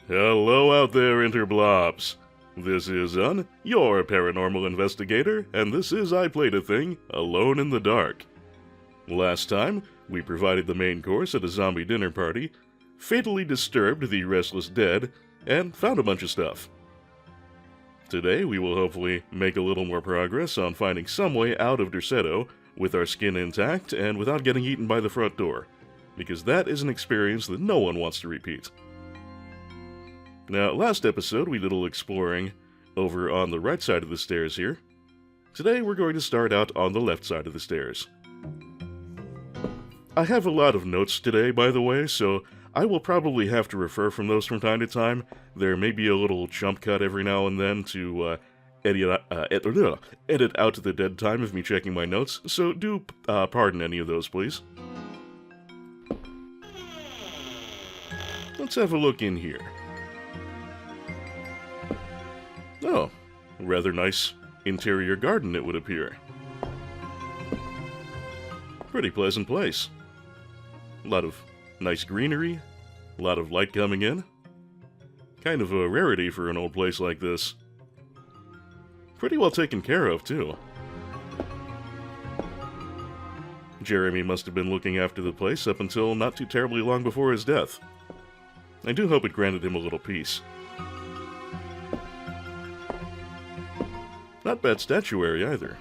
Hello out there, Interblobs. This is your paranormal investigator, and this is I Played a Thing, Alone in the Dark. Last time, we provided the main course at a zombie dinner party, fatally disturbed the restless dead, and found a bunch of stuff. Today, we will hopefully make a little more progress on finding some way out of Derceto with our skin intact and without getting eaten by the front door, because that is an experience that no one wants to repeat. Now, last episode we did a little exploring over on the right side of the stairs here. Today we're going to start out on the left side of the stairs. I have a lot of notes today, by the way, so I will probably have to refer from those from time to time. There may be a little jump cut every now and then to edit out the dead time of me checking my notes, so do pardon any of those, please. Let's have a look in here. Oh, a rather nice interior garden, it would appear. Pretty pleasant place. A lot of nice greenery, a lot of light coming in. Kind of a rarity for an old place like this. Pretty well taken care of, too. Jeremy must have been looking after the place up until not too terribly long before his death. I do hope it granted him a little peace. Not bad statuary, either.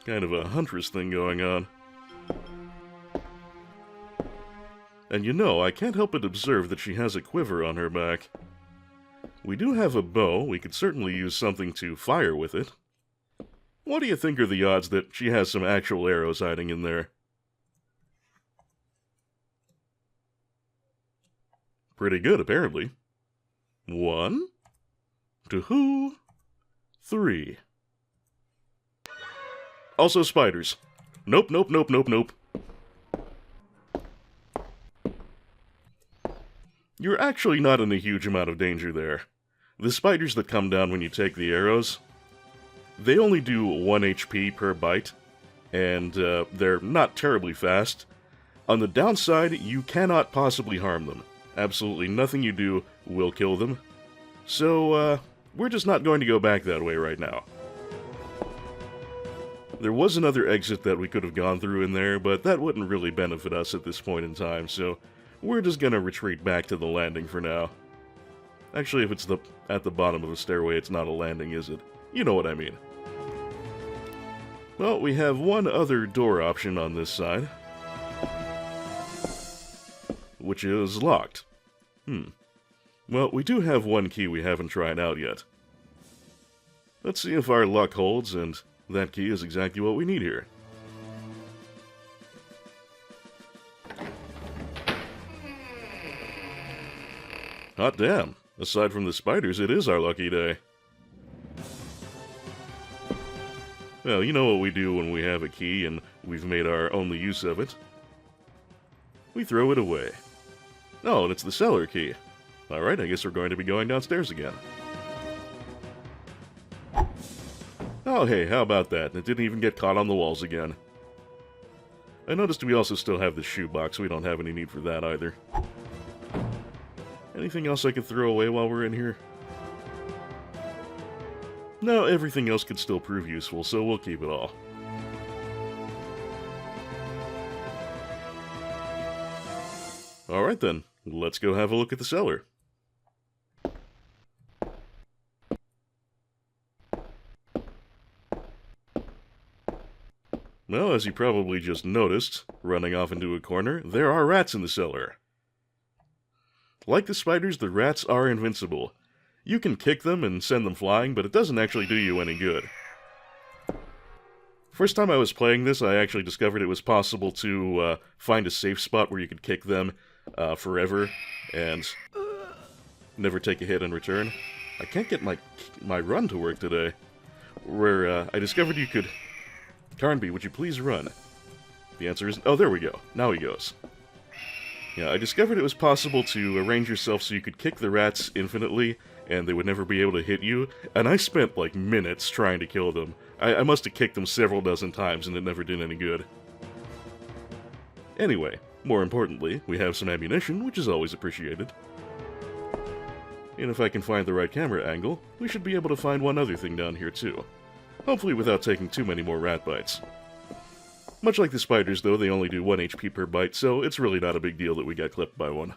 Kind of a huntress thing going on. And you know, I can't help but observe that she has a quiver on her back. We do have a bow, we could certainly use something to fire with it. What do you think are the odds that she has some actual arrows hiding in there? Pretty good, apparently. 1, 2, 3. Also spiders. Nope. You're actually not in a huge amount of danger there. The spiders that come down when you take the arrows, they only do 1 HP per bite, and they're not terribly fast. On the downside, you cannot possibly harm them. Absolutely nothing you do will kill them. So, we're just not going to go back that way right now. There was another exit that we could have gone through in there, but that wouldn't really benefit us at this point in time, so we're just gonna retreat back to the landing for now. Actually, if it's at the bottom of the stairway, it's not a landing, is it? You know what I mean. Well, we have one other door option on this side, which is locked. Well, we do have one key we haven't tried out yet. Let's see if our luck holds, and that key is exactly what we need here. Hot damn. Aside from the spiders, it is our lucky day. Well, you know what we do when we have a key and we've made our only use of it. We throw it away. Oh, and it's the cellar key. Alright, I guess we're going to be going downstairs again. Oh hey, how about that? It didn't even get caught on the walls again. I noticed we also still have the shoebox, so we don't have any need for that either. Anything else I could throw away while we're in here? No, everything else could still prove useful, so we'll keep it all. Alright then, let's go have a look at the cellar. Well, as you probably just noticed, running off into a corner, there are rats in the cellar. Like the spiders, the rats are invincible. You can kick them and send them flying, but it doesn't actually do you any good. First time I was playing this, I actually discovered it was possible to find a safe spot where you could kick them forever and never take a hit in return. I can't get my run to work today. Where I discovered you could... Carnby, would you please run? The answer is... Oh, there we go. Now he goes. Yeah, I discovered it was possible to arrange yourself so you could kick the rats infinitely, and they would never be able to hit you, and I spent like minutes trying to kill them. I must have kicked them several dozen times and it never did any good. Anyway, more importantly, we have some ammunition, which is always appreciated. And if I can find the right camera angle, we should be able to find one other thing down here too. Hopefully without taking too many more rat bites. Much like the spiders though, they only do 1 HP per bite, so it's really not a big deal that we got clipped by one.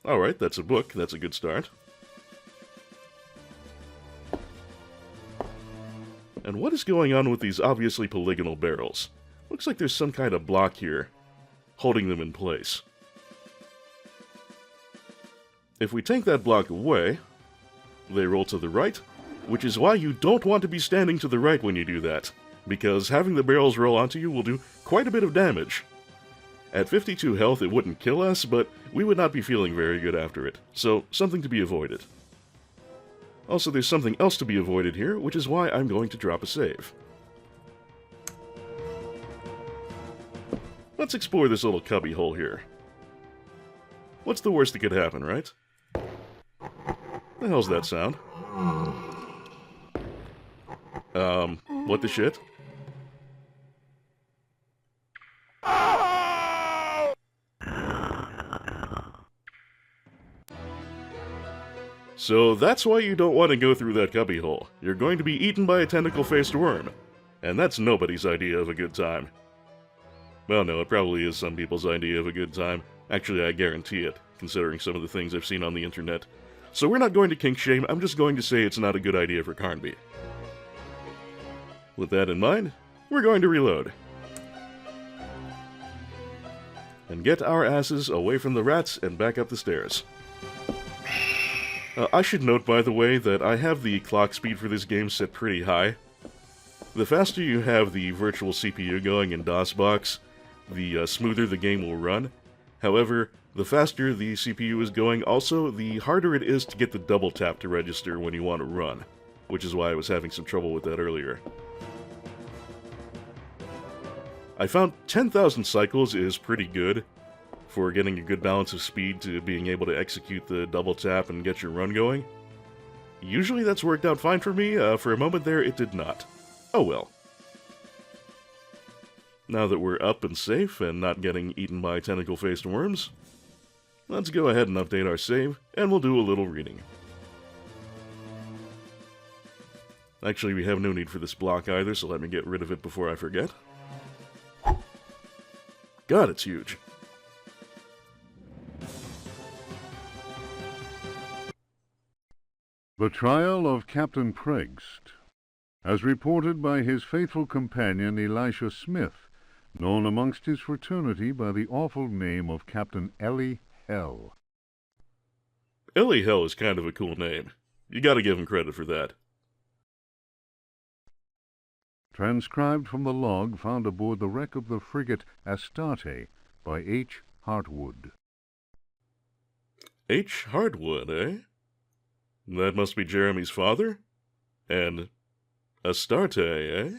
Alright, that's a book, that's a good start. And what is going on with these obviously polygonal barrels? Looks like there's some kind of block here, holding them in place. If we take that block away, they roll to the right, which is why you don't want to be standing to the right when you do that, because having the barrels roll onto you will do quite a bit of damage. At 52 health it wouldn't kill us, but we would not be feeling very good after it, so something to be avoided. Also, there's something else to be avoided here, which is why I'm going to drop a save. Let's explore this little cubby hole here. What's the worst that could happen, right? The hell's that sound? What the shit? So that's why you don't want to go through that cubbyhole. You're going to be eaten by a tentacle-faced worm. And that's nobody's idea of a good time. Well, no, it probably is some people's idea of a good time. Actually, I guarantee it, considering some of the things I've seen on the internet. So we're not going to kink shame, I'm just going to say it's not a good idea for Carnby. With that in mind, we're going to reload. And get our asses away from the rats and back up the stairs. I should note, by the way, that I have the clock speed for this game set pretty high. The faster you have the virtual CPU going in DOSBox, the smoother the game will run. However, the faster the CPU is going, also, the harder it is to get the double tap to register when you want to run, which is why I was having some trouble with that earlier. I found 10,000 cycles is pretty good for getting a good balance of speed to being able to execute the double tap and get your run going. Usually that's worked out fine for me, for a moment there it did not. Oh well. Now that we're up and safe and not getting eaten by tentacle-faced worms, let's go ahead and update our save, and we'll do a little reading. Actually, we have no need for this block either, so let me get rid of it before I forget. God, it's huge. The Trial of Captain Preggst, as reported by his faithful companion Elisha Smith, known amongst his fraternity by the awful name of Captain Ellie Hell. Ellie Hell is kind of a cool name. You gotta give him credit for that. Transcribed from the log found aboard the wreck of the frigate Astarte by H. Hartwood. H. Hartwood, eh? That must be Jeremy's father? And Astarte, eh?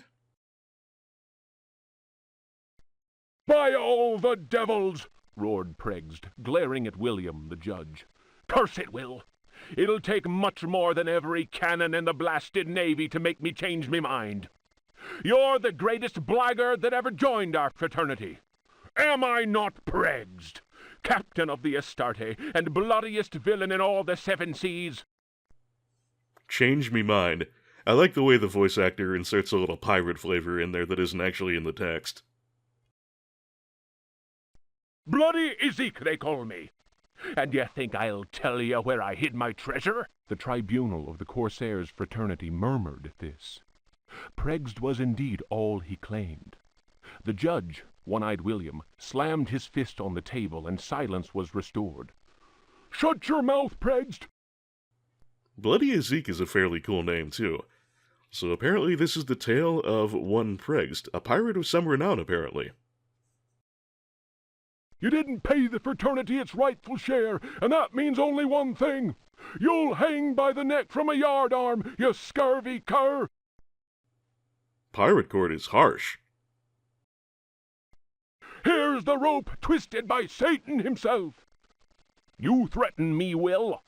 "By all the devils!" roared Preggst, glaring at William, the judge. "Curse it, Will! It'll take much more than every cannon in the blasted Navy to make me change me mind. You're the greatest blackguard that ever joined our fraternity. Am I not Preggst, captain of the Astarte, and bloodiest villain in all the 7 seas? Change me mind. I like the way the voice actor inserts a little pirate flavor in there that isn't actually in the text. Bloody Ezek, they call me. And you think I'll tell you where I hid my treasure?" The tribunal of the Corsairs' fraternity murmured at this. Preggst was indeed all he claimed. The judge, One-Eyed William, slammed his fist on the table, and silence was restored. "Shut your mouth, Preggst!" Bloody Ezek is a fairly cool name, too. So apparently this is the tale of one Preggst, a pirate of some renown, apparently. "You didn't pay the fraternity its rightful share, and that means only one thing. You'll hang by the neck from a yardarm, you scurvy cur!" Pirate court is harsh. "Here's the rope twisted by Satan himself. You threaten me, Will."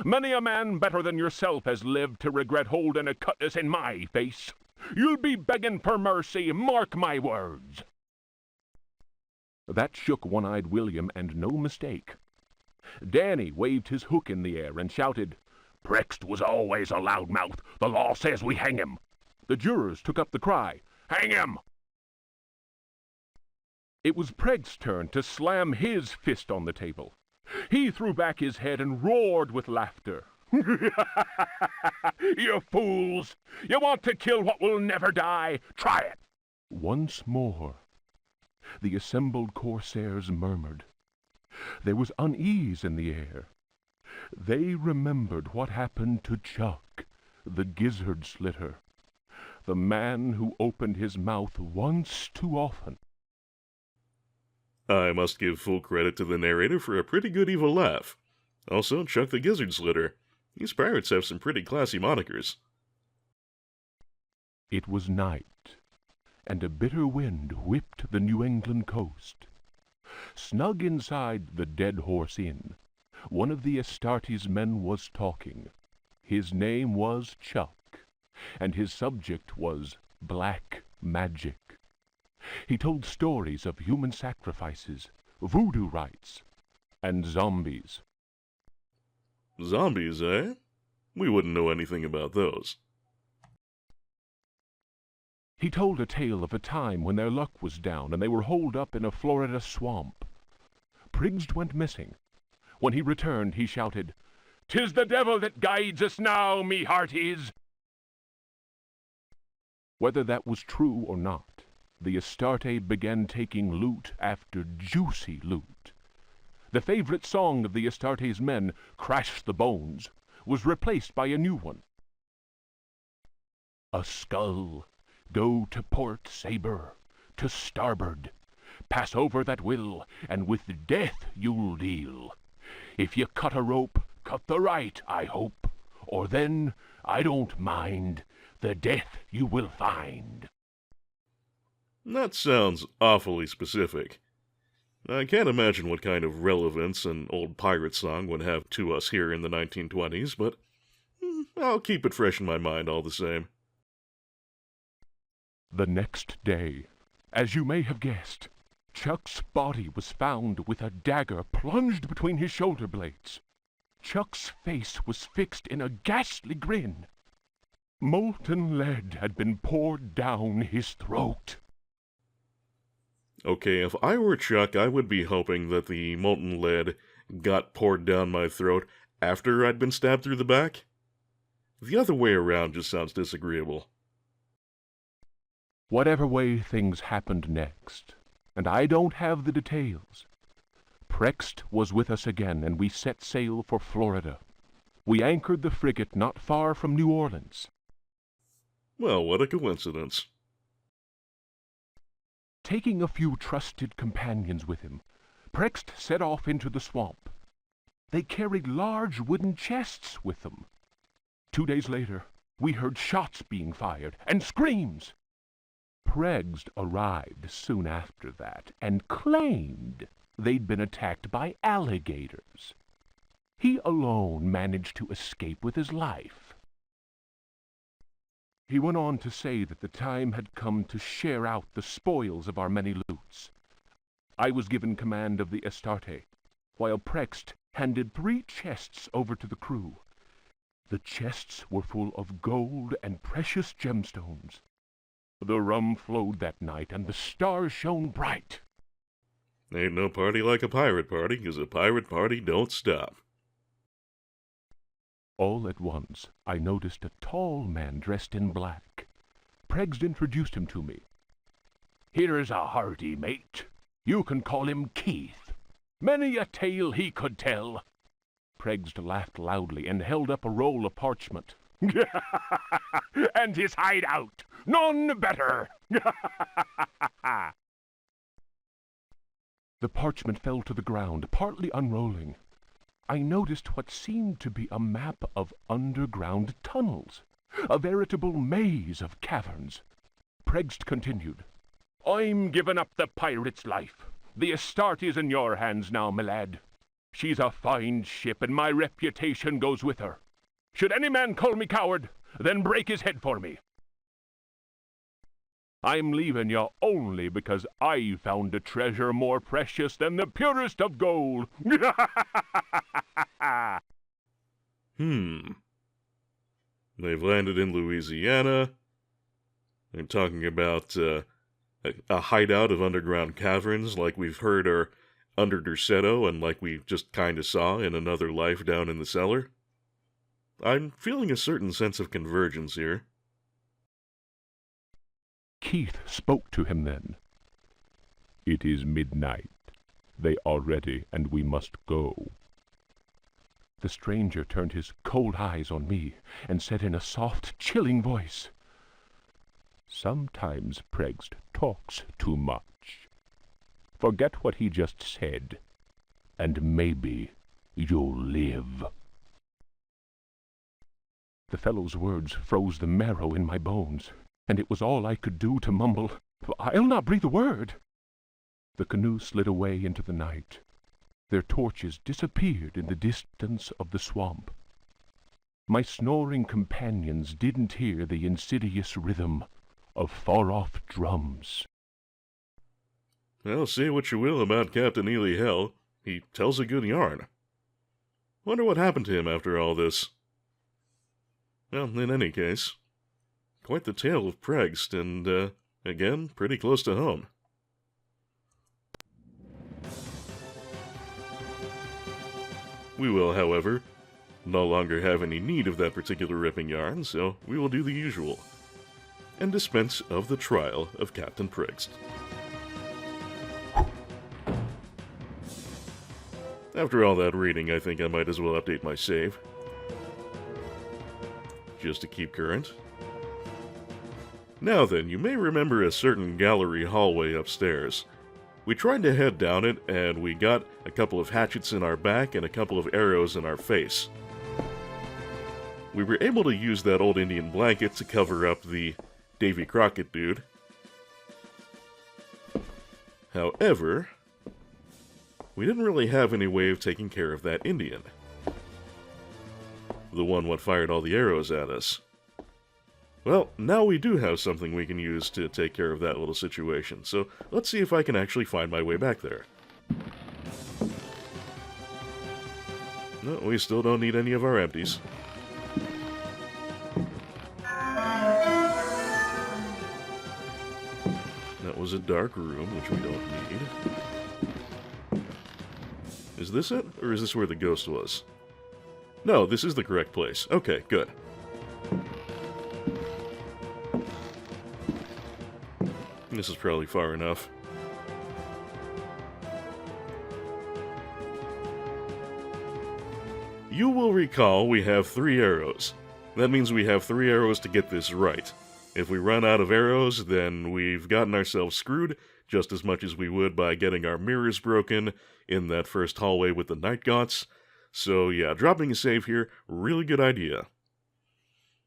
Many a man better than yourself has lived to regret holding a cutlass in my face. You'll be begging for mercy, mark my words." That shook One-Eyed William, and no mistake. Danny waved his hook in the air and shouted, "Prext was always a loudmouth. The law says we hang him." The jurors took up the cry, "Hang him!" It was Preg's turn to slam his fist on the table. He threw back his head and roared with laughter. "You fools! You want to kill what will never die? Try it!" Once more, the assembled corsairs murmured. There was unease in the air. They remembered what happened to Chuck, the gizzard slitter, the man who opened his mouth once too often. I must give full credit to the narrator for a pretty good evil laugh. Also, Chuck the Gizzard Slitter. These pirates have some pretty classy monikers. It was night, and a bitter wind whipped the New England coast. Snug inside the Dead Horse Inn, one of the Astarte's men was talking. His name was Chuck, and his subject was black magic. He told stories of human sacrifices, voodoo rites, and zombies. Zombies, eh? We wouldn't know anything about those. He told a tale of a time when their luck was down and they were holed up in a Florida swamp. Priggs went missing. When he returned, he shouted, "'Tis the devil that guides us now, me hearties!" Whether that was true or not, the Astarte began taking loot after juicy loot. The favorite song of the Astarte's men, "Crash the Bones," was replaced by a new one. "A skull, go to port, saber, to starboard. Pass over that will, and with death you'll deal. If you cut a rope, cut the right, I hope, or then, I don't mind, the death you will find." That sounds awfully specific. I can't imagine what kind of relevance an old pirate song would have to us here in the 1920s, but I'll keep it fresh in my mind all the same. The next day, as you may have guessed, Chuck's body was found with a dagger plunged between his shoulder blades. Chuck's face was fixed in a ghastly grin. Molten lead had been poured down his throat. Okay, if I were Chuck, I would be hoping that the molten lead got poured down my throat after I'd been stabbed through the back. The other way around just sounds disagreeable. Whatever way things happened next, and I don't have the details, Prext was with us again, and we set sail for Florida. We anchored the frigate not far from New Orleans. Well, what a coincidence. Taking a few trusted companions with him, Prext set off into the swamp. They carried large wooden chests with them. 2 days later, we heard shots being fired and screams. Prext arrived soon after that and claimed they'd been attacked by alligators. He alone managed to escape with his life. He went on to say that the time had come to share out the spoils of our many loots. I was given command of the Astarte, while Prext handed 3 chests over to the crew. The chests were full of gold and precious gemstones. The rum flowed that night, and the stars shone bright. Ain't no party like a pirate party, 'cause a pirate party don't stop. All at once, I noticed a tall man dressed in black. Prext introduced him to me. "Here's a hearty mate. You can call him Keith. Many a tale he could tell." Prext laughed loudly and held up a roll of parchment. "And his hideout, none better." The parchment fell to the ground, partly unrolling. I noticed what seemed to be a map of underground tunnels, a veritable maze of caverns. Prext continued, "I'm giving up the pirate's life. The Astarte's in your hands now, my lad. She's a fine ship, and my reputation goes with her. Should any man call me coward, then break his head for me. I'm leaving you only because I found a treasure more precious than the purest of gold. They've landed in Louisiana. They're talking about a hideout of underground caverns like we've heard are under Derceto and like we just kinda saw in Another Life down in the cellar. I'm feeling a certain sense of convergence here. Keith spoke to him then. It is midnight. They are ready, and we must go. The stranger turned his cold eyes on me and said in a soft, chilling voice, "Sometimes Pregst talks too much. Forget what he just said, and maybe you'll live." The fellow's words froze the marrow in my bones, and it was all I could do to mumble, "I'll not breathe a word." The canoe slid away into the night. Their torches disappeared in the distance of the swamp. My snoring companions didn't hear the insidious rhythm of far-off drums. Well, say what you will about Captain Ely Hell, he tells a good yarn. Wonder what happened to him after all this. Well, in any case, quite the tale of Pregst, and, again, pretty close to home. We will, however, no longer have any need of that particular ripping yarn, so we will do the usual, and dispense of the trial of Captain Pregst. After all that reading, I think I might as well update my save, just to keep current. Now then, you may remember a certain gallery hallway upstairs. We tried to head down it, and we got a couple of hatchets in our back and a couple of arrows in our face. We were able to use that old Indian blanket to cover up the Davy Crockett dude. However, we didn't really have any way of taking care of that Indian. The one what fired all the arrows at us. Well, now we do have something we can use to take care of that little situation, so let's see if I can actually find my way back there. No, we still don't need any of our empties. That was a dark room, which we don't need. Is this it, or is this where the ghost was? No, this is the correct place. Okay, good. This is probably far enough. You will recall we have 3 arrows. That means we have 3 arrows to get this right. If we run out of arrows, then we've gotten ourselves screwed just as much as we would by getting our mirrors broken in that first hallway with the night gaunts. So yeah, dropping a save here, really good idea.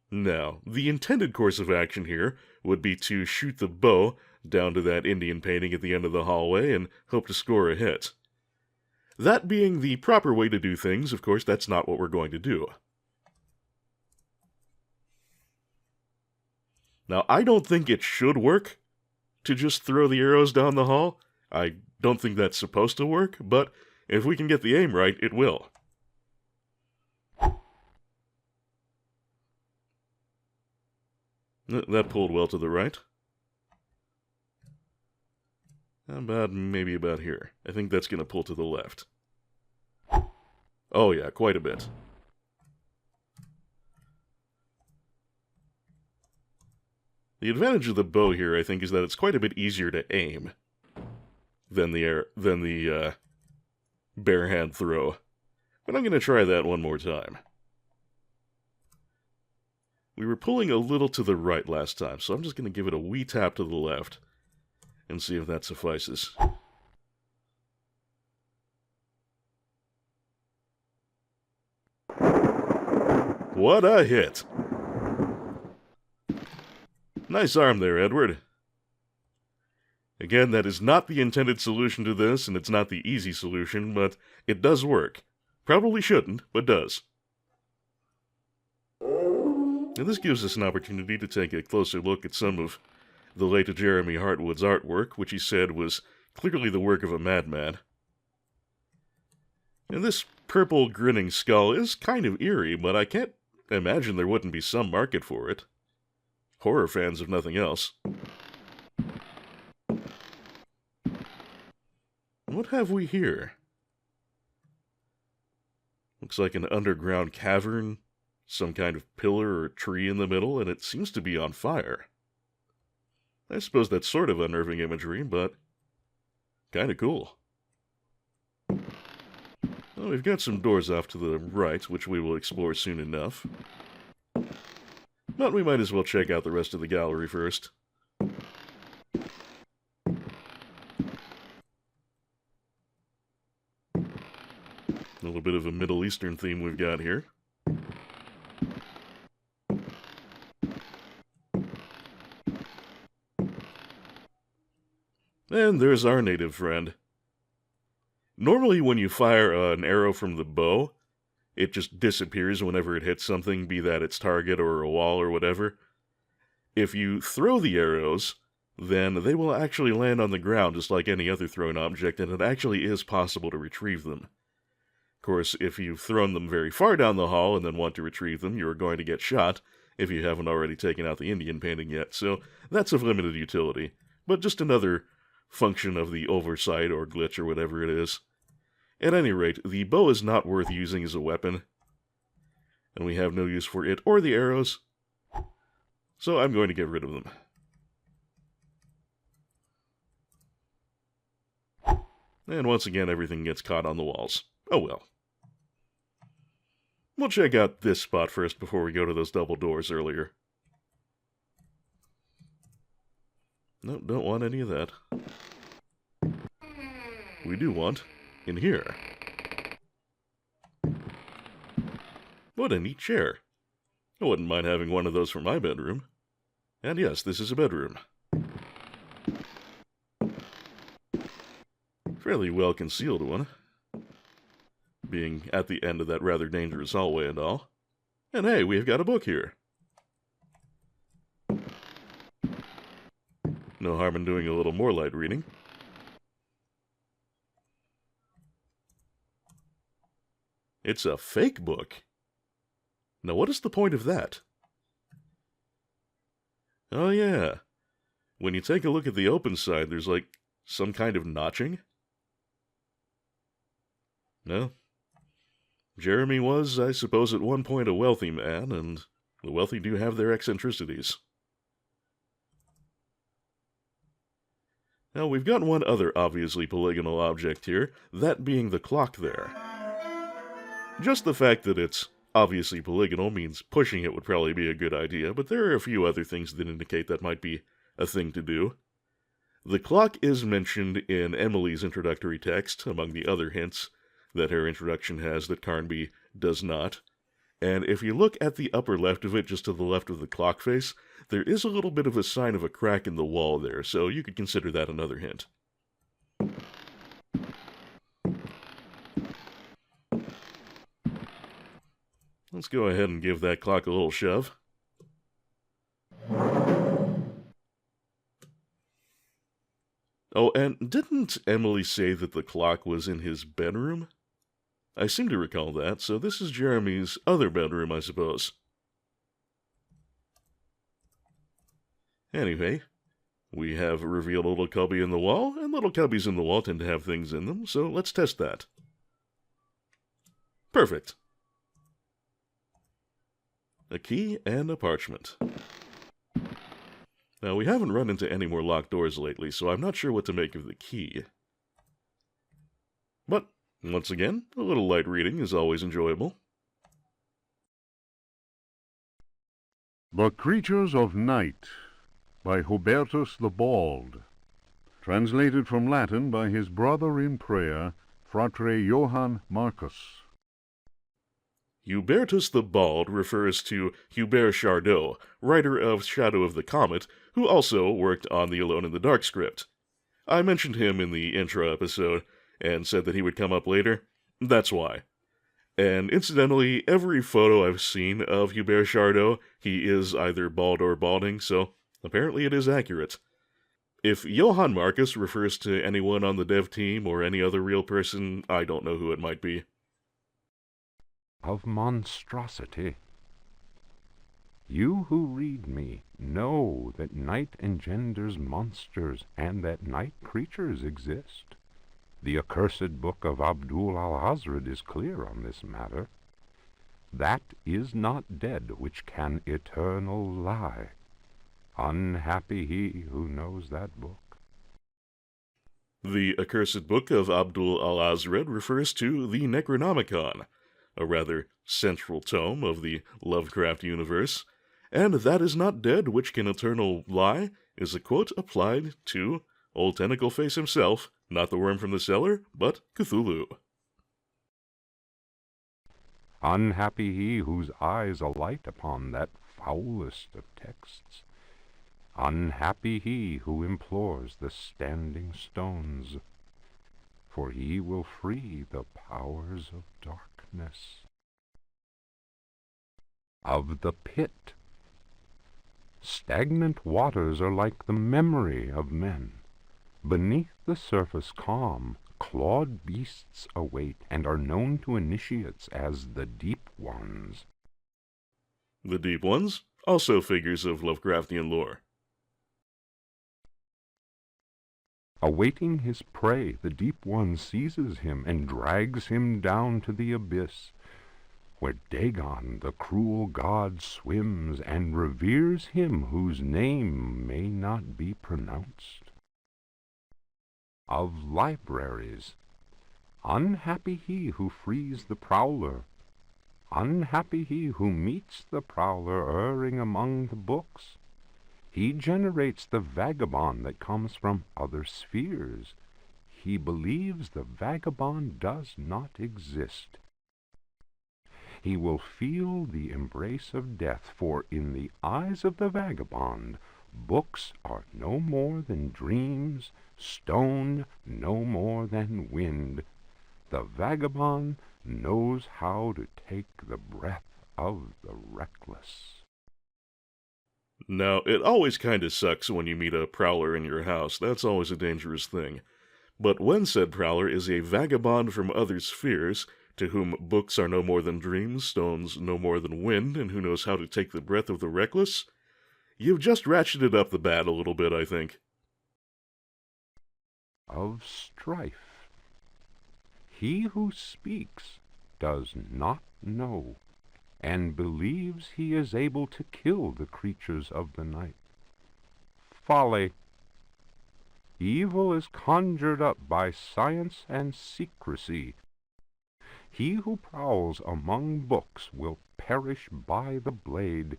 Now, the intended course of action here would be to shoot the bow down to that Indian painting at the end of the hallway and hope to score a hit. That being the proper way to do things, of course, that's not what we're going to do. Now, I don't think it should work to just throw the arrows down the hall. I don't think that's supposed to work, but if we can get the aim right, it will. That pulled well to the right. Maybe about here. I think that's going to pull to the left. Oh yeah, quite a bit. The advantage of the bow here, I think, is that it's quite a bit easier to aim than the bare hand throw. But I'm going to try that one more time. We were pulling a little to the right last time, so I'm just going to give it a wee tap to the left and see if that suffices. What a hit! Nice arm there, Edward. Again, that is not the intended solution to this, and it's not the easy solution, but it does work. Probably shouldn't, but does. And this gives us an opportunity to take a closer look at some of the late Jeremy Hartwood's artwork, which he said was clearly the work of a madman. And this purple grinning skull is kind of eerie, but I can't imagine there wouldn't be some market for it. Horror fans, if nothing else. What have we here? Looks like an underground cavern, some kind of pillar or tree in the middle, and it seems to be on fire. I suppose that's sort of unnerving imagery, but kinda cool. Well, we've got some doors off to the right, which we will explore soon enough. But we might as well check out the rest of the gallery first. A little bit of a Middle Eastern theme we've got here. And there's our native friend. Normally when you fire an arrow from the bow, it just disappears whenever it hits something, be that its target or a wall or whatever. If you throw the arrows, then they will actually land on the ground just like any other thrown object, and it actually is possible to retrieve them. Of course, if you've thrown them very far down the hall and then want to retrieve them, you're going to get shot if you haven't already taken out the Indian painting yet, so that's of limited utility, but just another function of the oversight or glitch or whatever it is. At any rate, the bow is not worth using as a weapon, and we have no use for it or the arrows, so I'm going to get rid of them. And once again, everything gets caught on the walls. Oh well. We'll check out this spot first before we go to those double doors earlier. No, don't want any of that. We do want in here. What a neat chair. I wouldn't mind having one of those for my bedroom. And yes, this is a bedroom. Fairly well concealed one, being at the end of that rather dangerous hallway and all. And hey, we've got a book here. No harm in doing a little more light reading. It's a fake book. Now what is the point of that? Oh yeah. When you take a look at the open side, there's like some kind of notching. No. Jeremy was, I suppose, at one point a wealthy man, and the wealthy do have their eccentricities. Now, we've got one other obviously polygonal object here, that being the clock there. Just the fact that it's obviously polygonal means pushing it would probably be a good idea, but there are a few other things that indicate that might be a thing to do. The clock is mentioned in Emily's introductory text, among the other hints that her introduction has that Carnby does not. And if you look at the upper left of it, just to the left of the clock face, there is a little bit of a sign of a crack in the wall there, so you could consider that another hint. Let's go ahead and give that clock a little shove. Oh, and didn't Emily say that the clock was in his bedroom? I seem to recall that, so this is Jeremy's other bedroom, I suppose. Anyway, we have revealed a little cubby in the wall, and little cubbies in the wall tend to have things in them, so let's test that. Perfect. A key and a parchment. Now, we haven't run into any more locked doors lately, so I'm not sure what to make of the key. But, once again, a little light reading is always enjoyable. The Creatures of Night by Hubertus the Bald, translated from Latin by his brother in prayer, Fratre Johann Marcus. Hubertus the Bald refers to Hubert Chardot, writer of Shadow of the Comet, who also worked on the Alone in the Dark script. I mentioned him in the intro episode and said that he would come up later. That's why. And incidentally, every photo I've seen of Hubert Chardot, he is either bald or balding, so apparently it is accurate. If Johann Marcus refers to anyone on the dev team or any other real person, I don't know who it might be. Of monstrosity. You who read me know that night engenders monsters, and that night creatures exist. The accursed book of Abdul al-Hazred is clear on this matter. That is not dead which can eternal lie. Unhappy he who knows that book. The accursed book of Abdul al-Hazred refers to the Necronomicon, a rather central tome of the Lovecraft universe, and that is not dead which can eternal lie is a quote applied to Old Tentacle Face himself, not the worm from the cellar, but Cthulhu. Unhappy he whose eyes alight upon that foulest of texts. Unhappy he who implores the standing stones, for he will free the powers of darkness. Of the pit. Stagnant waters are like the memory of men. Beneath the surface calm, clawed beasts await, and are known to initiates as the Deep Ones. The Deep Ones, also figures of Lovecraftian lore. Awaiting his prey, the Deep One seizes him and drags him down to the abyss, where Dagon, the cruel god, swims and reveres him whose name may not be pronounced. Of libraries. Unhappy he who frees the prowler. Unhappy he who meets the prowler erring among the books. He generates the vagabond that comes from other spheres. He believes the vagabond does not exist. He will feel the embrace of death, for in the eyes of the vagabond, books are no more than dreams, stone no more than wind. The vagabond knows how to take the breath of the reckless. Now, it always kinda sucks when you meet a prowler in your house. That's always a dangerous thing. But when said prowler is a vagabond from other spheres, to whom books are no more than dreams, stones no more than wind, and who knows how to take the breath of the reckless, you've just ratcheted up the bat a little bit, I think. Of strife. He who speaks does not know, and believes he is able to kill the creatures of the night. Folly. Evil is conjured up by science and secrecy. He who prowls among books will perish by the blade.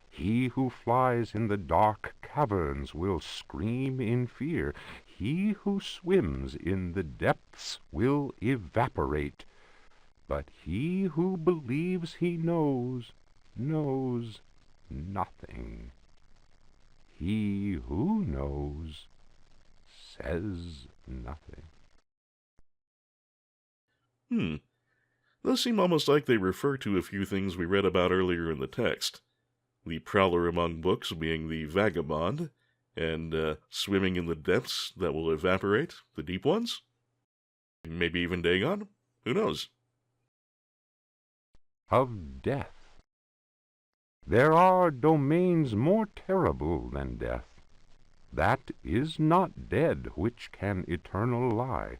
He who flies in the dark caverns will scream in fear. He who swims in the depths will evaporate. But he who believes he knows nothing. He who knows says nothing. Those seem almost like they refer to a few things we read about earlier in the text. The prowler among books being the vagabond, and swimming in the depths that will evaporate, the deep ones? Maybe even Dagon? Who knows? Of death. There are domains more terrible than death. That is not dead which can eternal lie.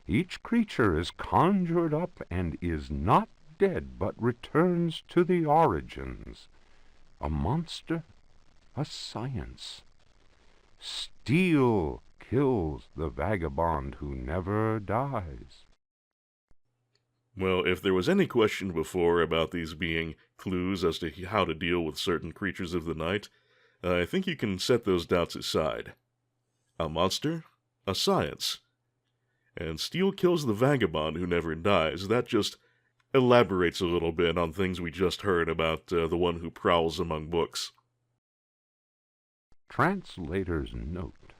Each creature is conjured up and is not dead, but returns to the origins. A monster, a science. Steel kills the vagabond who never dies. Well, if there was any question before about these being clues as to how to deal with certain creatures of the night, I think you can set those doubts aside. A monster, a science. And steel kills the vagabond who never dies. That just elaborates a little bit on things we just heard about the one who prowls among books. Translator's note.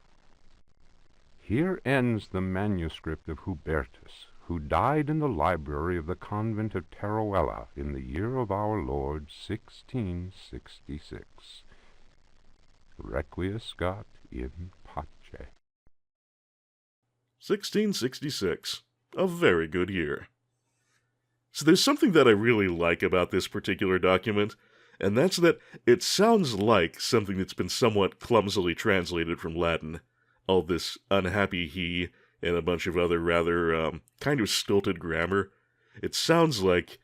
Here ends the manuscript of Hubertus, who died in the library of the convent of Teruella in the year of our Lord 1666. Requiescat in pace. 1666. A very good year. So there's something that I really like about this particular document, and that's that it sounds like something that's been somewhat clumsily translated from Latin. All this unhappy he and a bunch of other rather kind of stilted grammar. It sounds like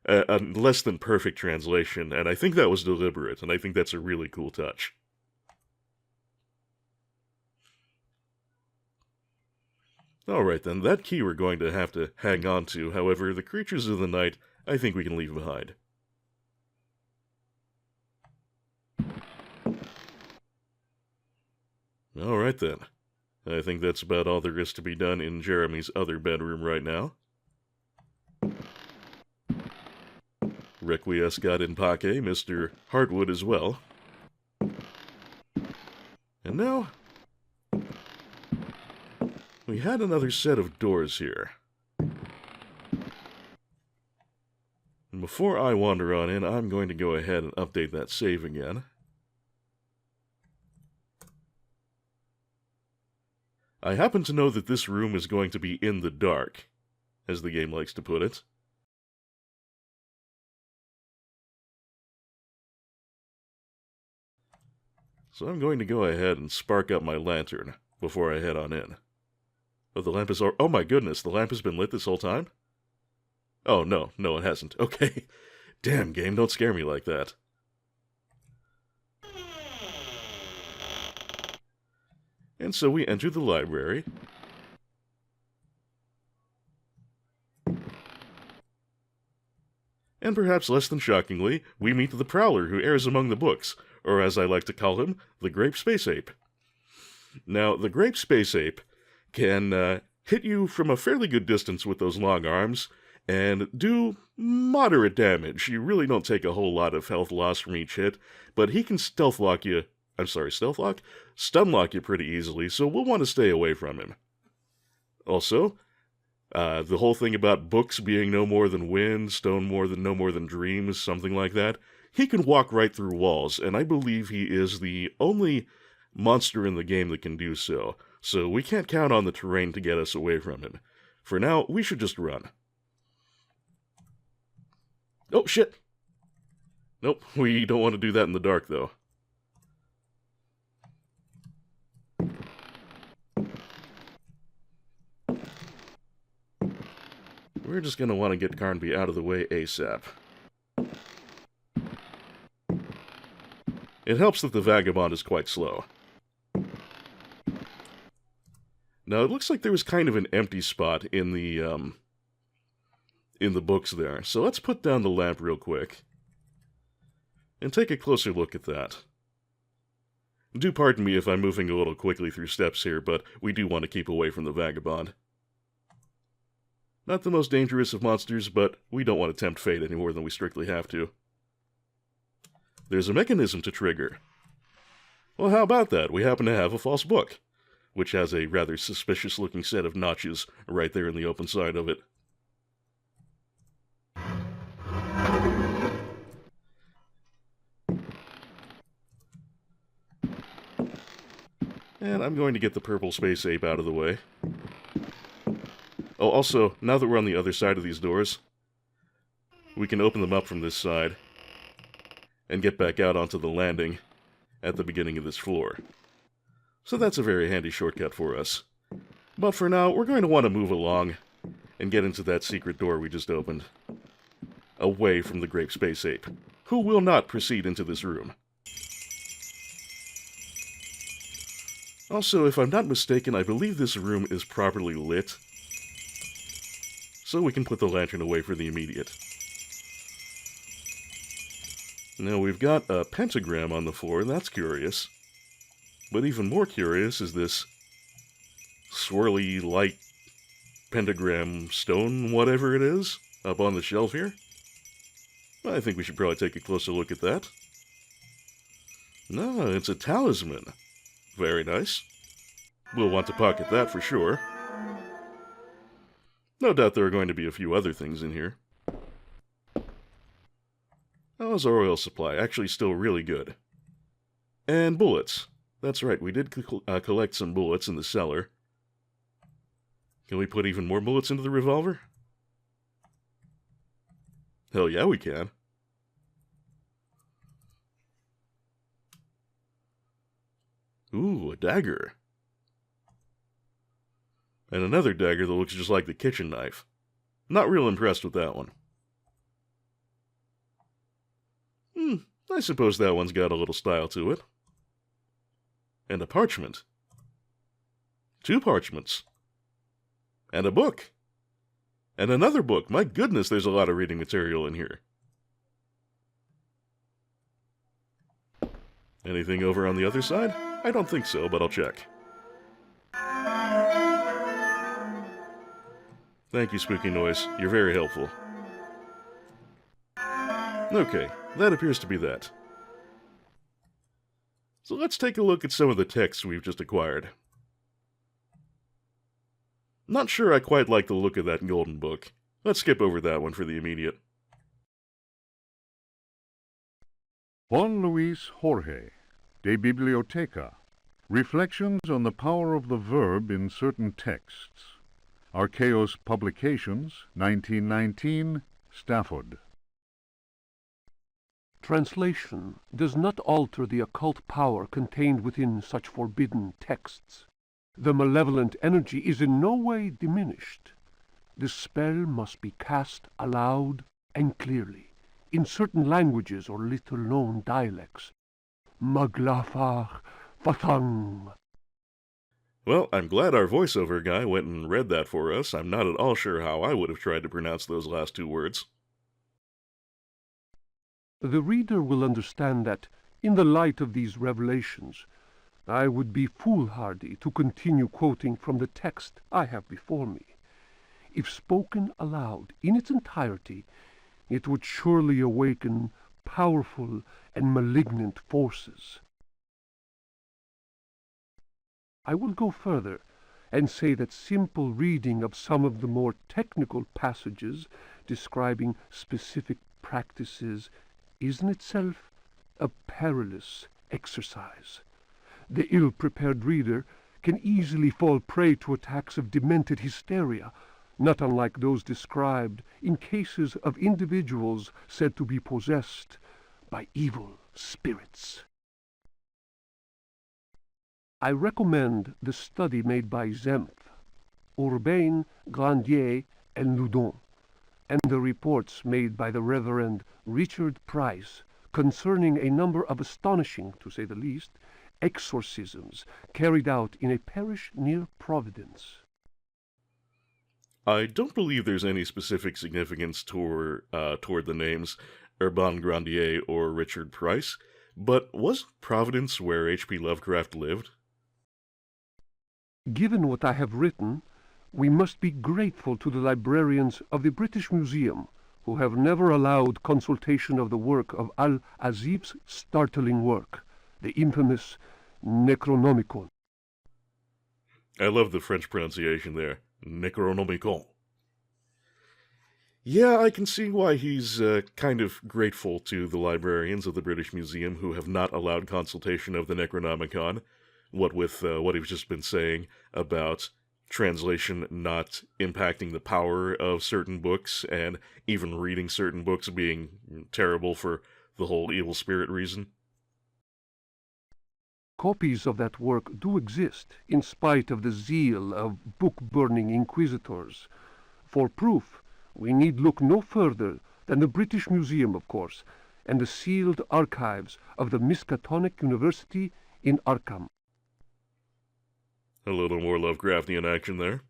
a less than perfect translation, and I think that was deliberate, and I think that's a really cool touch. Alright then, that key we're going to have to hang on to. However, the creatures of the night, I think we can leave behind. Alright then. I think that's about all there is to be done in Jeremy's other bedroom right now. Requiescat in pace, Mr. Hartwood as well. And now, we had another set of doors here. And before I wander on in, I'm going to go ahead and update that save again. I happen to know that this room is going to be in the dark, as the game likes to put it. So I'm going to go ahead and spark up my lantern before I head on in. Oh, the lamp is... Oh my goodness, the lamp has been lit this whole time? Oh, no, it hasn't. Okay. Damn, game, don't scare me like that. And so we enter the library. And perhaps less than shockingly, we meet the Prowler who errs among the books, or as I like to call him, the Grape Space Ape. Now, the Grape Space Ape can hit you from a fairly good distance with those long arms, and do moderate damage. You really don't take a whole lot of health loss from each hit, but he can stun lock you pretty easily, so we'll want to stay away from him. Also, the whole thing about books being no more than wind, stone no more than dreams, something like that, he can walk right through walls, and I believe he is the only monster in the game that can do so. So we can't count on the terrain to get us away from him. For now, we should just run. Oh, shit! Nope, we don't want to do that in the dark, though. We're just gonna want to get Carnby out of the way ASAP. It helps that the Vagabond is quite slow. Now, it looks like there was kind of an empty spot in the books there, so let's put down the lamp real quick and take a closer look at that. Do pardon me if I'm moving a little quickly through steps here, but we do want to keep away from the Vagabond. Not the most dangerous of monsters, but we don't want to tempt fate any more than we strictly have to. There's a mechanism to trigger. Well, how about that? We happen to have a false book, which has a rather suspicious-looking set of notches right there in the open side of it. And I'm going to get the purple space ape out of the way. Oh, also, now that we're on the other side of these doors, we can open them up from this side and get back out onto the landing at the beginning of this floor. So that's a very handy shortcut for us. But for now, we're going to want to move along and get into that secret door we just opened, away from the Grape Space Ape, who will not proceed into this room. Also, if I'm not mistaken, I believe this room is properly lit, so we can put the lantern away for the immediate. Now we've got a pentagram on the floor, and that's curious. But even more curious is this swirly light pentagram stone, whatever it is, up on the shelf here. I think we should probably take a closer look at that. No, it's a talisman. Very nice. We'll want to pocket that for sure. No doubt there are going to be a few other things in here. How's our oil supply? Actually still really good. And bullets. That's right, we did collect some bullets in the cellar. Can we put even more bullets into the revolver? Hell yeah, we can. Ooh, a dagger. And another dagger that looks just like the kitchen knife. Not real impressed with that one. I suppose that one's got a little style to it. And a parchment. 2 parchments. And a book. And another book. My goodness, there's a lot of reading material in here. Anything over on the other side? I don't think so, but I'll check. Thank you, Spooky Noise. You're very helpful. Okay, that appears to be that. So let's take a look at some of the texts we've just acquired. Not sure I quite like the look of that golden book. Let's skip over that one for the immediate. Juan Luis Jorge, De Biblioteca. Reflections on the Power of the Verb in Certain Texts. Archaeos Publications, 1919, Stafford. Translation does not alter the occult power contained within such forbidden texts. The malevolent energy is in no way diminished. The spell must be cast aloud and clearly, in certain languages or little-known dialects. Maglafar Fathang. Well, I'm glad our voiceover guy went and read that for us. I'm not at all sure how I would have tried to pronounce those last 2 words. The reader will understand that, in the light of these revelations, I would be foolhardy to continue quoting from the text I have before me. If spoken aloud in its entirety, it would surely awaken powerful and malignant forces. I will go further and say that simple reading of some of the more technical passages describing specific practices is in itself a perilous exercise. The ill-prepared reader can easily fall prey to attacks of demented hysteria, not unlike those described in cases of individuals said to be possessed by evil spirits. I recommend the study made by Zempf, Urbain, Grandier, and Loudon, and the reports made by the Reverend Richard Price concerning a number of astonishing, to say the least, exorcisms carried out in a parish near Providence. I don't believe there's any specific significance toward the names Urbain Grandier or Richard Price, but wasn't Providence where H.P. Lovecraft lived? Given what I have written, we must be grateful to the librarians of the British Museum, who have never allowed consultation of the work of Al-Azif's startling work, the infamous Necronomicon. I love the French pronunciation there. Necronomicon. Yeah, I can see why he's kind of grateful to the librarians of the British Museum who have not allowed consultation of the Necronomicon, what with what he's just been saying about translation not impacting the power of certain books, and even reading certain books being terrible for the whole evil spirit reason. Copies of that work do exist, in spite of the zeal of book-burning inquisitors. For proof, we need look no further than the British Museum, of course, and the sealed archives of the Miskatonic University in Arkham. A little more Lovecraftian action there.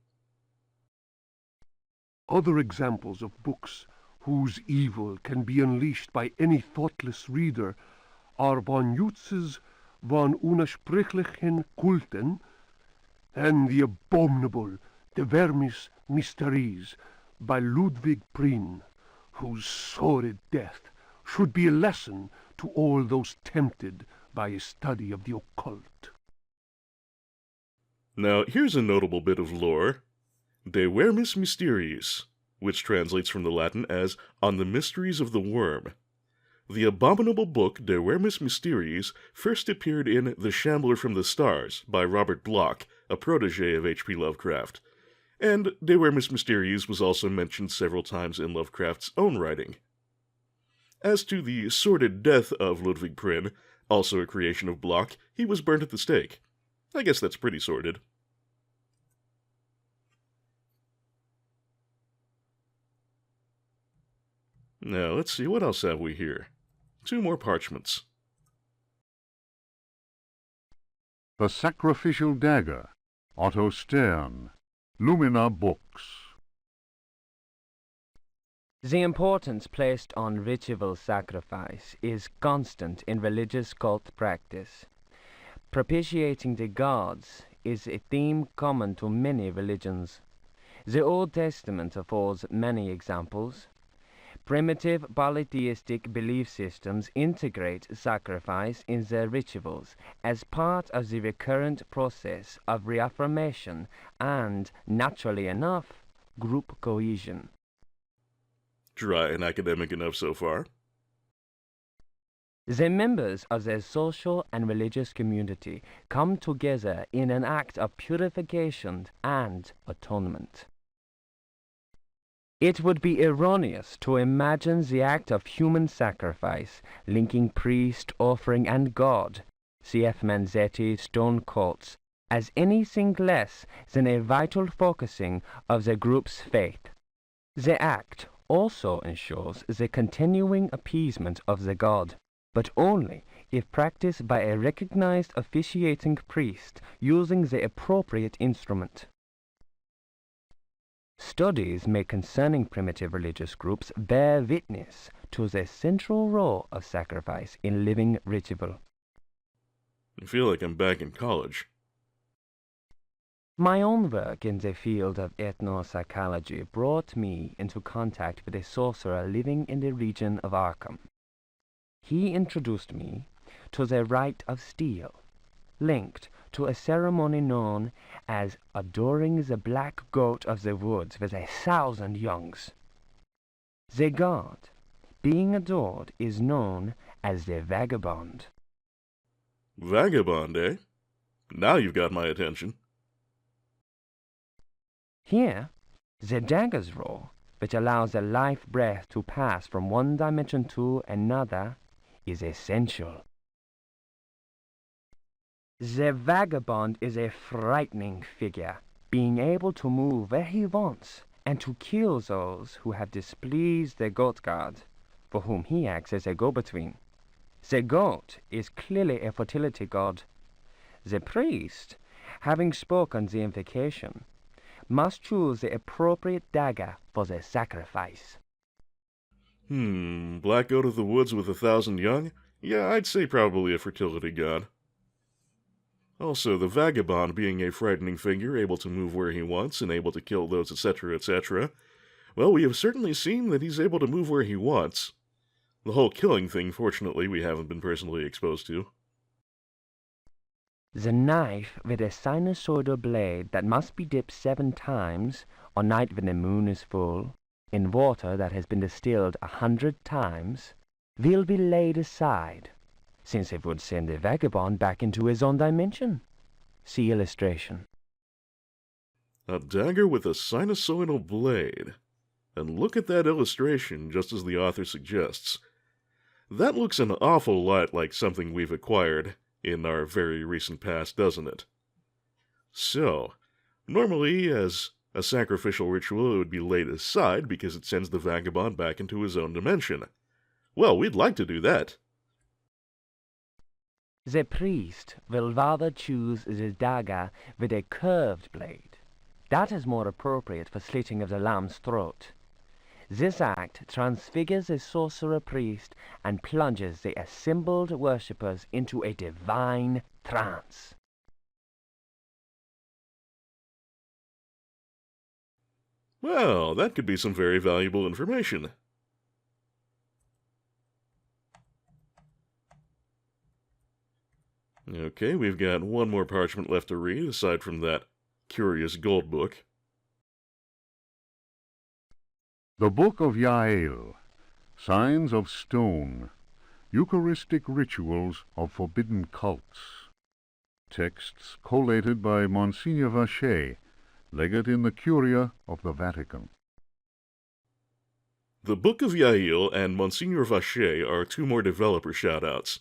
Other examples of books whose evil can be unleashed by any thoughtless reader are von Jutz's von Unersprechlichen Kulten and the abominable De Vermis Mysteries by Ludwig Prien, whose sordid death should be a lesson to all those tempted by a study of the occult. Now, here's a notable bit of lore. De Vermis Mysteriis, which translates from the Latin as On the Mysteries of the Worm. The abominable book De Vermis Mysteriis first appeared in The Shambler from the Stars by Robert Bloch, a protege of H.P. Lovecraft. And De Vermis Mysteriis was also mentioned several times in Lovecraft's own writing. As to the sordid death of Ludwig Prynne, also a creation of Bloch, he was burnt at the stake. I guess that's pretty sordid. Now, let's see, what else have we here? 2 more parchments. The Sacrificial Dagger, Otto Stern, Lumina Books. The importance placed on ritual sacrifice is constant in religious cult practice. Propitiating the gods is a theme common to many religions. The Old Testament affords many examples. Primitive polytheistic belief systems integrate sacrifice in their rituals as part of the recurrent process of reaffirmation and, naturally enough, group cohesion. Dry and academic enough so far. The members of their social and religious community come together in an act of purification and atonement. It would be erroneous to imagine the act of human sacrifice linking priest, offering, and God, C.F. Manzetti, stone cults, as anything less than a vital focusing of the group's faith. The act also ensures the continuing appeasement of the god, but only if practiced by a recognized officiating priest using the appropriate instrument. Studies made concerning primitive religious groups bear witness to the central role of sacrifice in living ritual. I feel like I'm back in college. My own work in the field of ethnopsychology brought me into contact with a sorcerer living in the region of Arkham. He introduced me to the rite of steel, linked to a ceremony known as adoring the black goat of the woods with 1,000 youngs. The god being adored is known as the vagabond. Vagabond, eh? Now you've got my attention. Here, the dagger's role, which allows the life breath to pass from one dimension to another, is essential. The vagabond is a frightening figure, being able to move where he wants and to kill those who have displeased the goat god, for whom he acts as a go-between. The goat is clearly a fertility god. The priest, having spoken the invocation, must choose the appropriate dagger for the sacrifice. Black goat of the woods with 1,000 young? Yeah, I'd say probably a fertility god. Also, the vagabond being a frightening figure, able to move where he wants and able to kill those, etc., etc. Well, we have certainly seen that he's able to move where he wants. The whole killing thing, fortunately, we haven't been personally exposed to. The knife with a sinusoidal blade that must be dipped 7 times, on night when the moon is full, in water that has been distilled 100 times, will be laid aside, since it would send the vagabond back into his own dimension. See illustration. A dagger with a sinusoidal blade. And look at that illustration, just as the author suggests. That looks an awful lot like something we've acquired in our very recent past, doesn't it? So, normally, as a sacrificial ritual, it would be laid aside because it sends the vagabond back into his own dimension. Well, we'd like to do that. The priest will rather choose the dagger with a curved blade. That is more appropriate for slitting of the lamb's throat. This act transfigures the sorcerer priest and plunges the assembled worshippers into a divine trance. Well, that could be some very valuable information. Okay, we've got one more parchment left to read, aside from that curious gold book. The Book of Yael, Signs of Stone, Eucharistic Rituals of Forbidden Cults. Texts collated by Monsignor Vacher, legate in the Curia of the Vatican. The Book of Yael and Monsignor Vacher are two more developer shoutouts.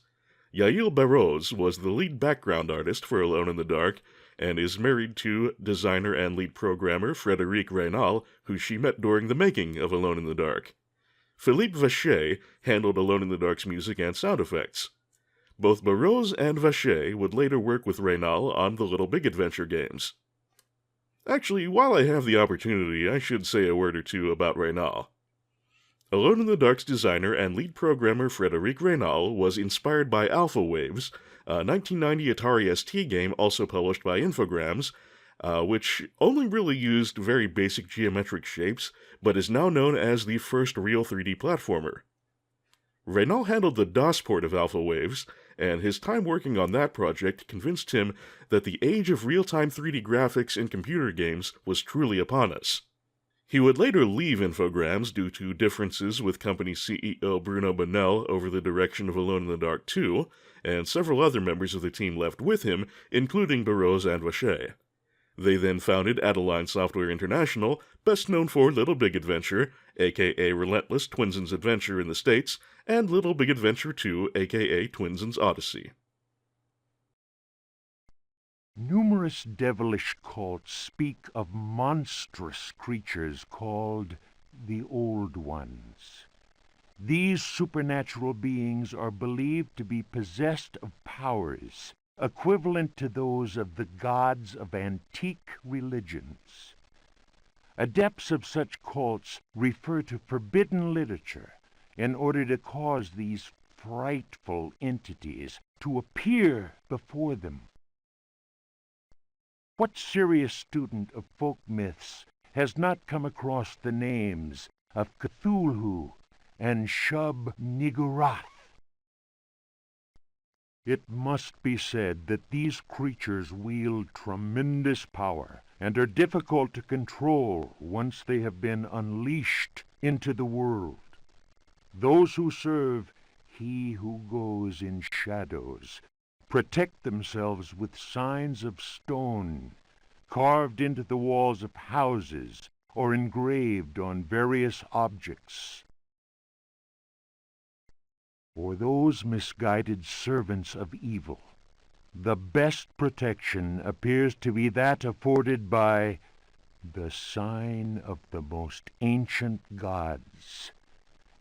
Yael Barroz was the lead background artist for Alone in the Dark, and is married to designer and lead programmer Frédéric Reynal, who she met during the making of Alone in the Dark. Philippe Vacher handled Alone in the Dark's music and sound effects. Both Barroz and Vacher would later work with Reynal on the Little Big Adventure games. Actually, while I have the opportunity, I should say a word or two about Reynal. Alone in the Dark's designer and lead programmer Frédéric Reynal was inspired by Alpha Waves, a 1990 Atari ST game also published by Infogrames, which only really used very basic geometric shapes, but is now known as the first real 3D platformer. Reynal handled the DOS port of Alpha Waves, and his time working on that project convinced him that the age of real-time 3D graphics in computer games was truly upon us. He would later leave Infogrames due to differences with company CEO Bruno Bonnell over the direction of Alone in the Dark 2, and several other members of the team left with him, including Barroz and Vacher. They then founded Adeline Software International, best known for Little Big Adventure, aka Relentless Twinson's Adventure in the States, and Little Big Adventure 2, aka Twinson's Odyssey. Numerous devilish cults speak of monstrous creatures called the Old Ones. These supernatural beings are believed to be possessed of powers equivalent to those of the gods of antique religions. Adepts of such cults refer to forbidden literature in order to cause these frightful entities to appear before them. What serious student of folk myths has not come across the names of Cthulhu and Shub-Niggurath? It must be said that these creatures wield tremendous power and are difficult to control once they have been unleashed into the world. Those who serve He who goes in shadows protect themselves with signs of stone, carved into the walls of houses or engraved on various objects. For those misguided servants of evil, the best protection appears to be that afforded by the sign of the most ancient gods,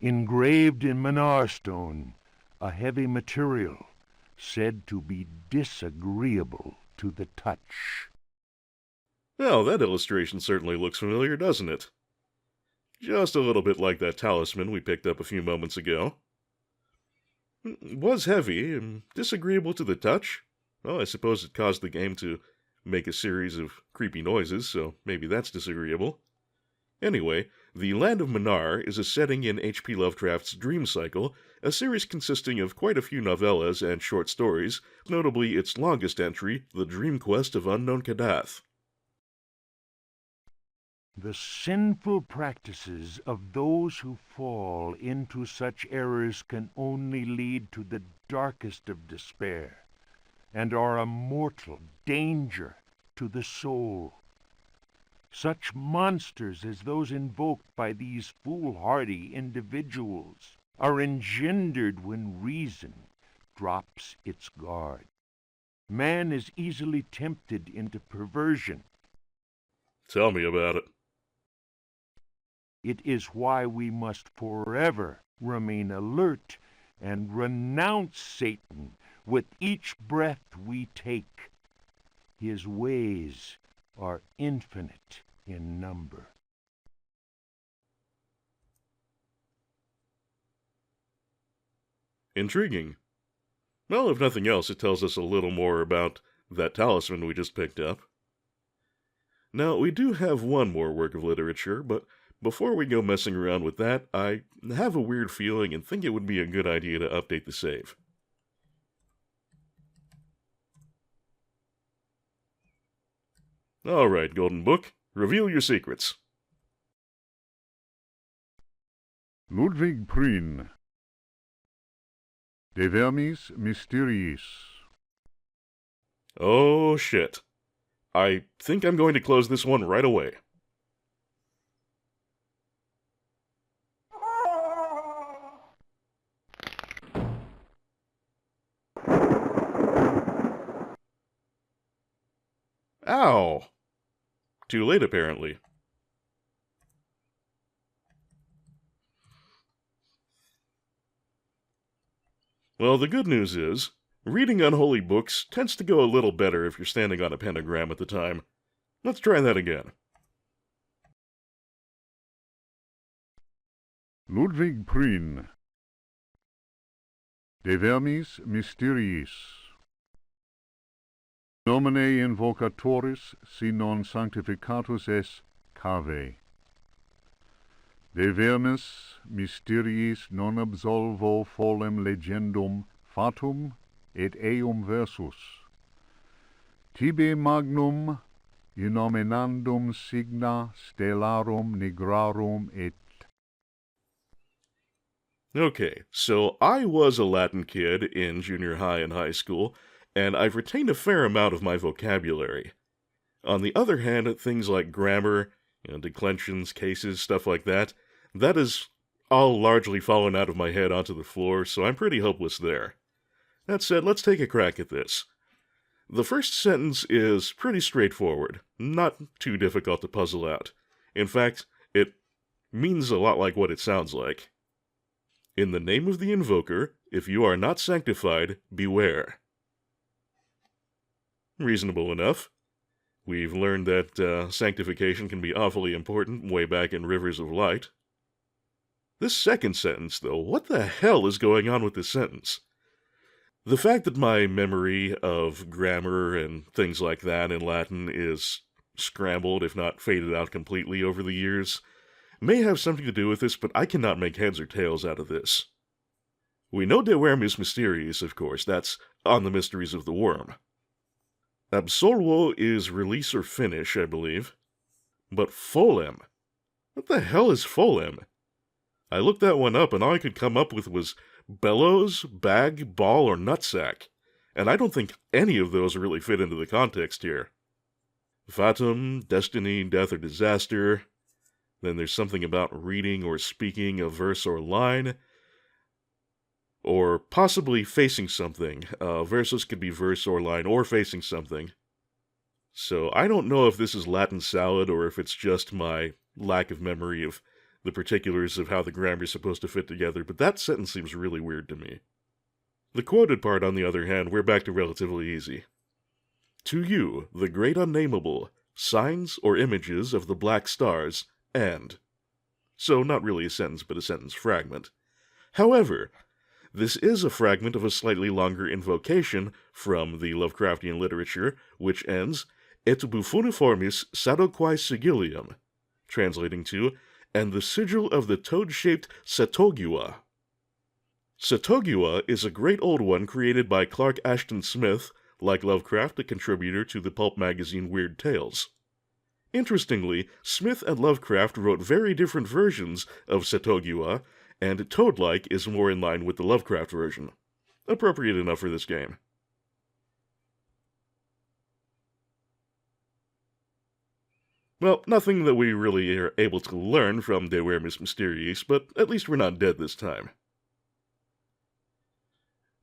engraved in Manar stone, a heavy material said to be disagreeable to the touch. Well, that illustration certainly looks familiar, doesn't it? Just a little bit like that talisman we picked up a few moments ago. It was heavy and disagreeable to the touch. Well, I suppose it caused the game to make a series of creepy noises, so maybe that's disagreeable. Anyway, the Land of Manar is a setting in H.P. Lovecraft's Dream Cycle, a series consisting of quite a few novellas and short stories, notably its longest entry, The Dream Quest of Unknown Kadath. The sinful practices of those who fall into such errors can only lead to the darkest of despair, and are a mortal danger to the soul. Such monsters as those invoked by these foolhardy individuals are engendered when reason drops its guard. Man is easily tempted into perversion. Tell me about it. It is why we must forever remain alert and renounce Satan with each breath we take. His ways are infinite in number. Intriguing. Well, if nothing else, it tells us a little more about that talisman we just picked up. Now, we do have one more work of literature, but before we go messing around with that, I have a weird feeling and think it would be a good idea to update the save. Alright, Golden Book, reveal your secrets. Ludwig Prien. De Vermis Mysteriis. Oh shit. I think I'm going to close this one right away. Ow! Too late, apparently. Well, the good news is, reading unholy books tends to go a little better if you're standing on a pentagram at the time. Let's try that again. Ludwig Prien. De Vermis Mysteriis. Nomine invocatoris si non sanctificatus es cave. De Vermis Mysteriis non absolvo folem legendum fatum et eum versus. Tibi magnum innominandum signa stellarum nigrarum et. Okay, so I was a Latin kid in junior high and high school, and I've retained a fair amount of my vocabulary. On the other hand, things like grammar, declensions, cases, stuff like that has all largely fallen out of my head onto the floor, so I'm pretty hopeless there. That said, let's take a crack at this. The first sentence is pretty straightforward, not too difficult to puzzle out. In fact, it means a lot like what it sounds like. In the name of the invoker, if you are not sanctified, beware. Reasonable enough. We've learned that sanctification can be awfully important way back in Rivers of Light. This second sentence, though, what the hell is going on with this sentence? The fact that my memory of grammar and things like that in Latin is scrambled, if not faded out completely over the years, may have something to do with this, but I cannot make heads or tails out of this. We know De Vermis Mysteriis, of course, that's on the mysteries of the worm. Absolvo is release or finish, I believe. But folem? What the hell is folem? I looked that one up and all I could come up with was bellows, bag, ball, or nutsack. And I don't think any of those really fit into the context here. Fatum, destiny, death, or disaster. Then there's something about reading or speaking a verse or line. Or possibly facing something. Versus could be verse or line, or facing something. So I don't know if this is Latin salad or if it's just my lack of memory of the particulars of how the grammar is supposed to fit together, but that sentence seems really weird to me. The quoted part, on the other hand, we're back to relatively easy. To you, the great unnameable, signs or images of the black stars, and... So not really a sentence, but a sentence fragment. However, this is a fragment of a slightly longer invocation from the Lovecraftian literature, which ends, Et buffuniformis sadoquae sigillium, translating to, and the sigil of the toad-shaped Setogua. Setogua is a great old one created by Clark Ashton Smith, like Lovecraft, a contributor to the pulp magazine Weird Tales. Interestingly, Smith and Lovecraft wrote very different versions of Setogua, and Toad-like is more in line with the Lovecraft version. Appropriate enough for this game. Well, nothing that we really are able to learn from De Vermis Mysteriis, but at least we're not dead this time.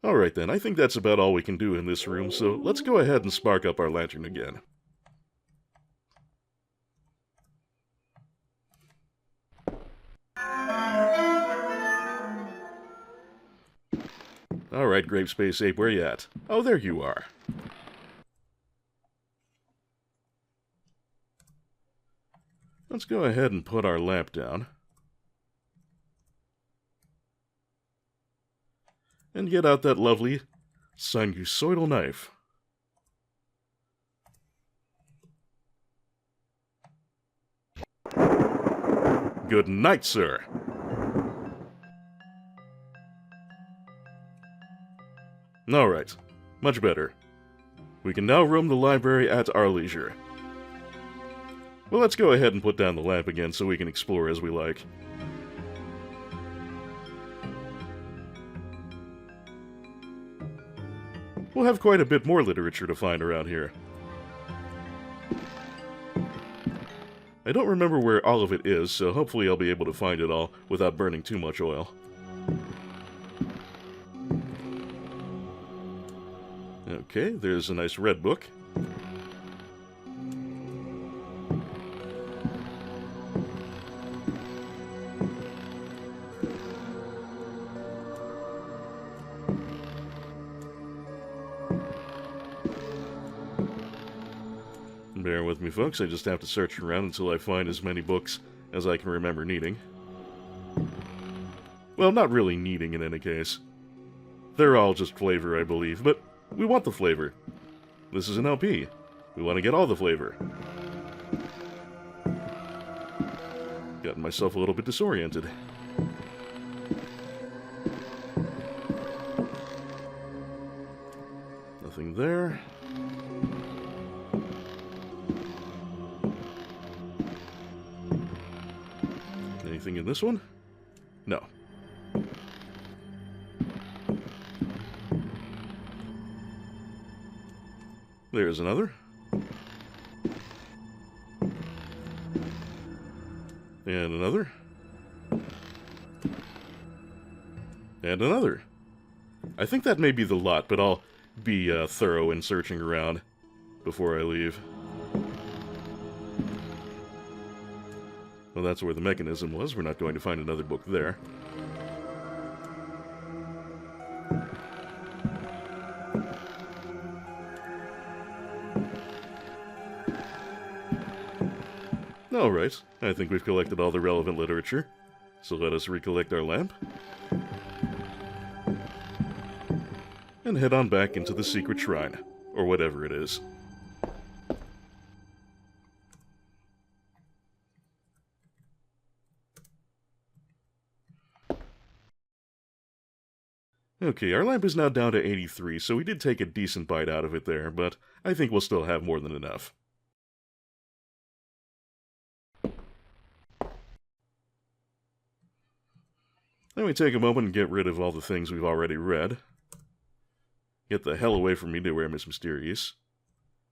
Alright then, I think that's about all we can do in this room, so let's go ahead and spark up our lantern again. Alright, Grape Space Ape, where you at? Oh, there you are. Let's go ahead and put our lamp down. And get out that lovely sinusoidal knife. Good night, sir. Alright, much better. We can now roam the library at our leisure. Well, let's go ahead and put down the lamp again so we can explore as we like. We'll have quite a bit more literature to find around here. I don't remember where all of it is, so hopefully I'll be able to find it all without burning too much oil. Okay, there's a nice red book. Bear with me, folks. I just have to search around until I find as many books as I can remember needing. Well, not really needing in any case. They're all just flavor, I believe, but we want the flavor. This is an LP. We want to get all the flavor. Gotten myself a little bit disoriented. Nothing there. Anything in this one? No. There's another. And another. And another. I think that may be the lot, but I'll be thorough in searching around before I leave. Well, that's where the mechanism was. We're not going to find another book there. Alright, I think we've collected all the relevant literature, so let us recollect our lamp. And head on back into the secret shrine, or whatever it is. Okay, our lamp is now down to 83, so we did take a decent bite out of it there, but I think we'll still have more than enough. Then we take a moment and get rid of all the things we've already read. Get the hell away from me, De Remus Mysterious.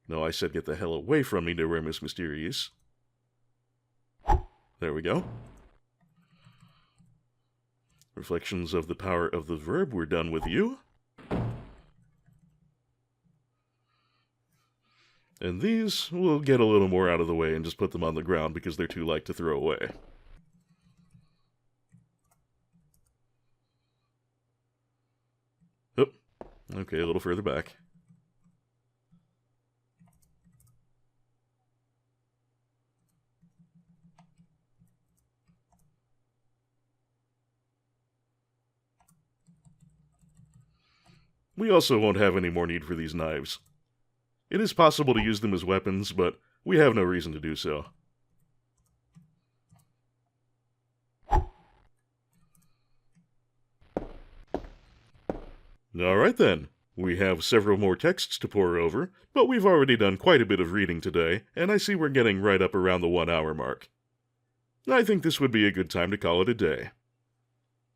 No, I said get the hell away from me, De Remus Mysterious. There we go. Reflections of the power of the verb, we're done with you. And these, we'll get a little more out of the way and just put them on the ground because they're too light to throw away. Oh, okay, a little further back. We also won't have any more need for these knives. It is possible to use them as weapons, but we have no reason to do so. Alright then, we have several more texts to pore over, but we've already done quite a bit of reading today, and I see we're getting right up around the 1 hour mark. I think this would be a good time to call it a day.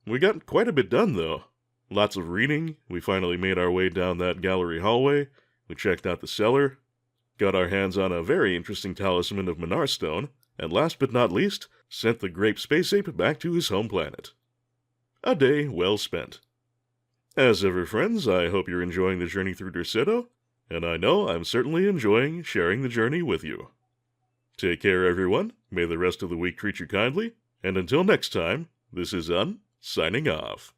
We got quite a bit done, though. Lots of reading, we finally made our way down that gallery hallway, we checked out the cellar, got our hands on a very interesting talisman of Menarstone, and last but not least, sent the grape space ape back to his home planet. A day well spent. As ever, friends, I hope you're enjoying the journey through Derceto, and I know I'm certainly enjoying sharing the journey with you. Take care, everyone, may the rest of the week treat you kindly, and until next time, this is signing off.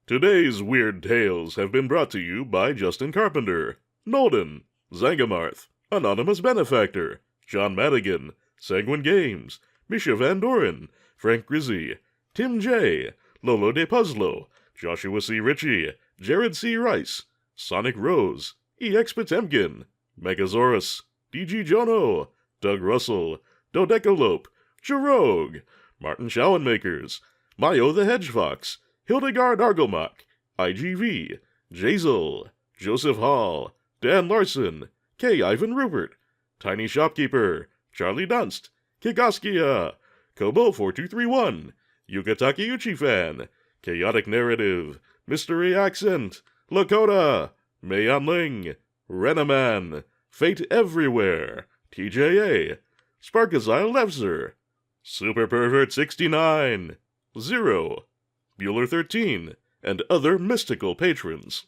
Today's Weird Tales have been brought to you by Justin Carpenter, Nolden, Zangamarth, Anonymous Benefactor, John Madigan, Sanguine Games, Misha Van Doren, Frank Grizzy, Tim J., Lolo De Puzzlo, Joshua C. Ritchie, Jared C. Rice, Sonic Rose, EX Potemkin, Megasaurus, DG Jono, Doug Russell, Dodecalope, Jarogue, Martin Schowenmakers, Mayo the Hedgefox, Hildegard Argelmach, IGV, Jazel, Joseph Hall, Dan Larson, K. Ivan Rupert, Tiny Shopkeeper, Charlie Dunst, Kikaskia, Kobo4231, Yuka Takeuchi Fan, Chaotic Narrative, Mystery Accent, Lakota, Mayan Ling, Renaman, Fate Everywhere, TJA, Sparkazile Lefzer, Super Pervert 69, Zero, Bueller 13, and other mystical patrons.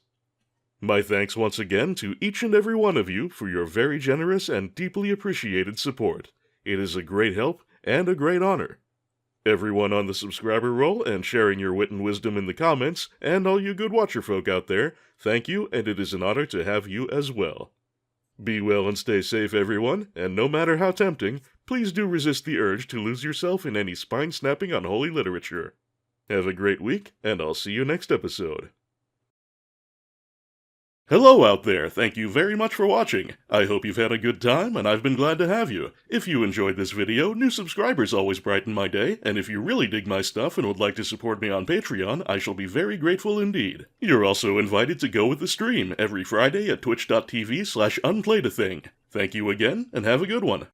My thanks once again to each and every one of you for your very generous and deeply appreciated support. It is a great help and a great honor. Everyone on the subscriber roll and sharing your wit and wisdom in the comments, and all you good watcher folk out there, thank you, and it is an honor to have you as well. Be well and stay safe, everyone, and no matter how tempting, please do resist the urge to lose yourself in any spine-snapping unholy literature. Have a great week, and I'll see you next episode. Hello out there, thank you very much for watching. I hope you've had a good time, and I've been glad to have you. If you enjoyed this video, new subscribers always brighten my day, and if you really dig my stuff and would like to support me on Patreon, I shall be very grateful indeed. You're also invited to go with the stream every Friday at twitch.tv/unplayedathing. Thank you again, and have a good one.